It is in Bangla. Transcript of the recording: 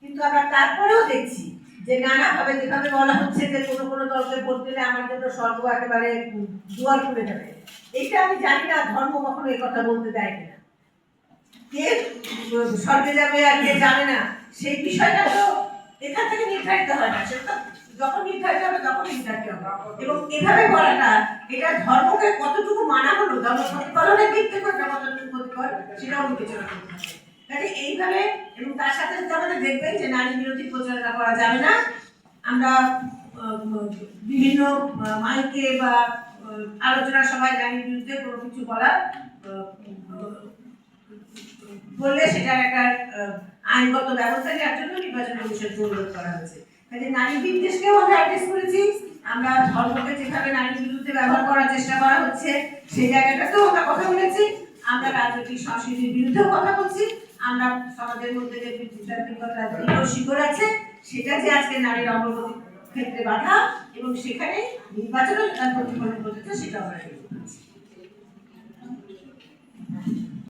কিন্তু আমরা তারপরেও দেখছি যে নানাভাবে যেভাবে বলা হচ্ছে যে কোনো কোনো দলকে ভোট দিলে আমার জন্য স্বর্গ একেবারে দুয়ার খুলে যাবে। এটা আমি জানি না ধর্ম কখনো এই কথা বলতে দেয় কিনা, কে স্বর্গে যাবে আর কে যাবে না সেই বিষয়টা তো এখান থেকে নির্ধারিত হয় না, সেটা যখন নির্ধারিত হবে তখন নির্ধারিত হবে। এবং এভাবে বলাটা এটা ধর্মকে কতটুকু মানা হলো, ধর্ম প্রতিপালনের দিক থেকে কতটুকু ক্ষতিকর সেটাও বিবেচনা করতে হবে। কাজে এইভাবে এবং তার সাথে সাথে আমাদের দেখবেন যে নারী বিরোধী প্রচারণা করা যাবে না। আমরা বিভিন্ন মাইকে বা আলোচনা সভায় নারীর বিরুদ্ধে কোনো কিছু বললে সেটার একটা আইনগত ব্যবস্থা নেওয়ার জন্য নির্বাচন কমিশনকে অনুরোধ করা হয়েছে। কাজে নারী বিদ্বেষকেও আমরা অ্যাড্রেস করেছি। আমরা ধর্মকে যেভাবে নারীর বিরুদ্ধে ব্যবহার করার চেষ্টা করা হচ্ছে সেই জায়গাটাতেও আমরা কথা বলেছি। আমরা রাজনৈতিক সংস্কৃতির বিরুদ্ধেও কথা বলছি। আমরা সমাজের মধ্যে যে শিকড় আছে সেটা যে আজকে নারীর অগ্রগতির ক্ষেত্রে বাধা এবং সেখানে নির্বাচনের প্রতিফলন ঘটেছে সেটা আমরা